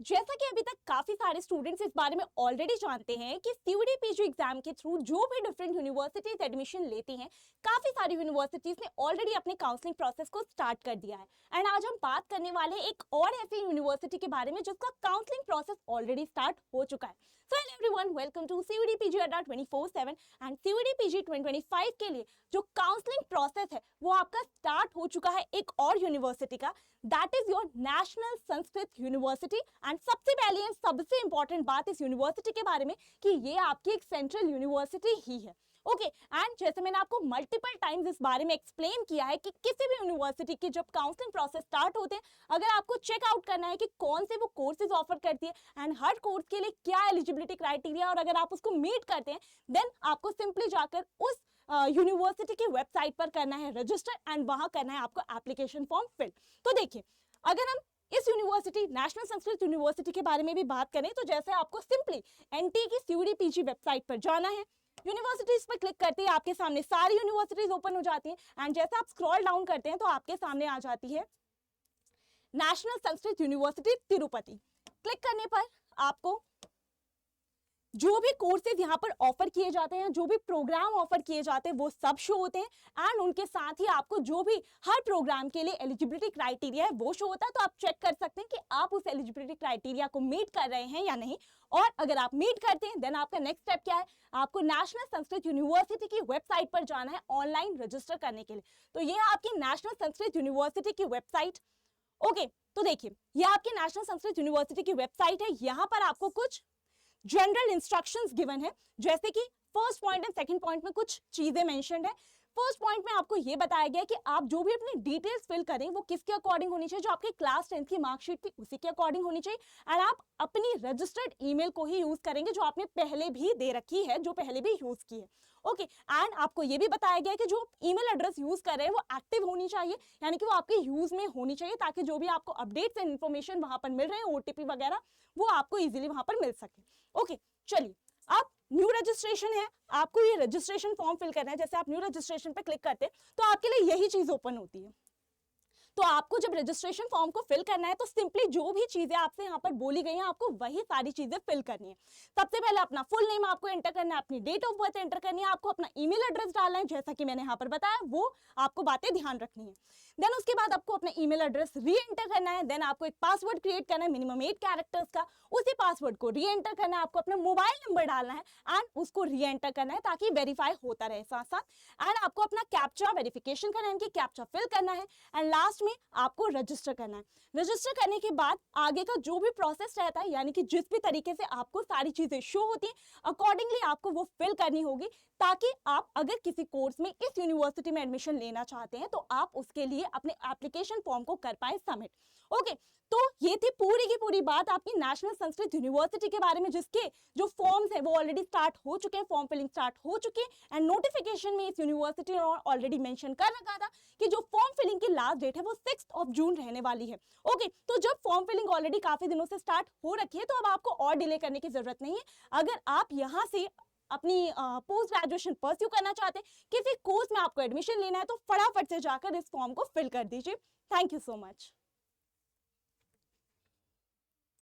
जैसा कि अभी तक काफी सारे स्टूडेंट्स इस बारे में ऑलरेडी जानते हैं कि सीयूडी पीजी एग्जाम के थ्रू जो भी डिफरेंट यूनिवर्सिटीज एडमिशन लेती हैं, काफी सारी यूनिवर्सिटीज ने ऑलरेडी अपने काउंसलिंग प्रोसेस को स्टार्ट कर दिया है। एंड आज हम बात करने वाले हैं एक और ऐसी यूनिवर्सिटी के बारे में जिसका काउंसलिंग प्रोसेस ऑलरेडी स्टार्ट हो चुका है। So hello everyone, welcome to CUD PG Adda 24/7 and सीयूडी PG 2025 के लिए जो काउंसलिंग प्रोसेस है वो आपका स्टार्ट हो चुका है एक और यूनिवर्सिटी का, that is your national Sanskrit university. And सबसे पहले एंड सबसे इंपॉर्टेंट बात इस यूनिवर्सिटी के बारे में कि ये आपकी एक सेंट्रल यूनिवर्सिटी ही है। ओके, एंड जैसे मैंने आपको मल्टीपल टाइम्स इस बारे में एक्सप्लेन किया है कि किसी भी यूनिवर्सिटी की जब काउंसलिंग प्रोसेस स्टार्ट होते हैं, अगर आपको चेक आउट करना है कि कौन से वो कोर्सेज ऑफर करती है एंड हर कोर्स के लिए क्या एलिजिबिलिटी क्राइटेरिया, और अगर आप उसको मीट करते हैं देन आपको सिंपली जाकर उस यूनिवर्सिटी की वेबसाइट पर करना है रजिस्टर एंड वहां करना है आपको एप्लीकेशन फॉर्म फिल। तो देखिए, अगर हम इस यूनिवर्सिटी नेशनल संस्कृत यूनिवर्सिटी के बारे में भी बात करें तो जैसे आपको सिंपली एनटी की सीयूडी पीजी वेबसाइट पर जाना है, यूनिवर्सिटीज पर क्लिक करते ही आपके सामने सारी यूनिवर्सिटीज ओपन हो जाती हैं। एंड जैसे आप स्क्रॉल डाउन करते हैं तो आपके सामने आ जाती है national Sanskrit university Tirupati. Click करने पर आपको जो भी कोर्सेज यहाँ पर ऑफर किए जाते हैं, जो भी प्रोग्राम ऑफर किए जाते हैं वो सब शो होते हैं एंड उनके साथ ही आपको जो भी हर प्रोग्राम के लिए एलिजिबिलिटी क्राइटेरिया है वो शो होता है। तो आप चेक कर सकते हैं कि आप उस एलिजिबिलिटी क्राइटेरिया को मीट कर रहे हैं या नहीं, और अगर आप मीट करते हैं देन आपका नेक्स्ट स्टेप क्या है, आपको नेशनल संस्कृत यूनिवर्सिटी की वेबसाइट पर जाना है ऑनलाइन रजिस्टर करने के लिए। तो ये है आपकी नेशनल संस्कृत यूनिवर्सिटी की वेबसाइट। ओके, तो देखिए ये आपकी नेशनल संस्कृत यूनिवर्सिटी की वेबसाइट है। यहाँ पर आपको कुछ जनरल इंस्ट्रक्शंस गिवन है, जैसे कि first point and second point में कुछ चीजें मेंशन्ड है। फर्स्ट पॉइंट में आपको ये बताया गया कि आप जो भी अपनी डिटेल्स फिल करें वो किसके अकॉर्डिंग होनी चाहिए, जो आपके क्लास 10th की मार्कशीट थी उसी के अकॉर्डिंग होनी चाहिए। एंड आप अपनी रजिस्टर्ड ईमेल को ही यूज करेंगे जो आपने पहले भी दे रखी है, जो पहले भी यूज की है। ओके, एंड आपको ये भी बताया गया कि जो ईमेल एड्रेस यूज कर रहे हैं वो एक्टिव होनी चाहिए, यानी कि वो आपके यूज में होनी चाहिए, ताकि जो भी आपको अपडेट्स एंड इन्फॉर्मेशन वहां पर मिल रहे हैं, ओटीपी वगैरह, वो आपको इजीली वहां पर मिल सके। ओके, चलिए अब न्यू रजिस्ट्रेशन है, आपको ये रजिस्ट्रेशन फॉर्म फिल करना है। जैसे आप न्यू रजिस्ट्रेशन पे क्लिक करते हैं तो आपके लिए यही चीज ओपन होती है। तो आपको जब रजिस्ट्रेशन फॉर्म को फिल करना है तो सिंपली जो भी चीजें आपसे यहाँ पर बोली गई हैं आपको वही सारी चीजें फिल करनी है। सबसे पहले अपना फुल नेम आपको एंटर करना है, अपनी डेट ऑफ बर्थ एंटर करनी है, आपको अपना ईमेल एड्रेस डालना है, जैसा कि मैंने यहाँ पर बताया वो आपको बातें ध्यान रखनी है। देन उसके बाद आपको अपना ईमेल एड्रेस री एंटर करना है। देन आपको एक पासवर्ड क्रिएट करना है मिनिमम 8 कैरेक्टर्स का, उसी पासवर्ड को री एंटर करना है, आपको अपना मोबाइल नंबर डालना है एंड उसको री एंटर करना है ताकि वेरीफाई होता रहे साथ साथ। एंड आपको अपना कैप्चा वेरिफिकेशन करना है, कैप्चा फिल करना है एंड लास्ट में आपको रजिस्टर करना है। रजिस्टर करने के बाद आगे का जो भी प्रोसेस रहता है, यानी कि जिस भी तरीके से आपको सारी चीजें शो होती हैं अकॉर्डिंगली आपको वो फिल करनी होगी, ताकि आप अगर किसी कोर्स में इस यूनिवर्सिटी में एडमिशन लेना चाहते हैं तो आप उसके लिए अपने एप्लीकेशन फॉर्म को कर पाए सबमिट। ओके, तो ये थी पूरी की पूरी बात आपकी नेशनल संस्कृत यूनिवर्सिटी के बारे में, जिसके जो फॉर्म्स है वो ऑलरेडी स्टार्ट हो चुके हैं, फॉर्म फिलिंग स्टार्ट हो चुकी है एंड नोटिफिकेशन में इस यूनिवर्सिटी ने ऑलरेडी मेंशन कर रखा था कि जो फॉर्म फिलिंग की लास्ट डेट है वो 6 जून रहने वाली है। ओके, तो जब फॉर्म फिलिंग ऑलरेडी काफी दिनों से स्टार्ट हो रखी है तो अब आपको और डिले करने की जरूरत नहीं है। अगर आप यहां से अपनी पोस्ट ग्रेजुएशन परस्यू करना चाहते हैं, किसी कोर्स में आपको एडमिशन लेना है, तो फटाफट से जाकर इस फॉर्म को फिल कर दीजिए। Thank you so much.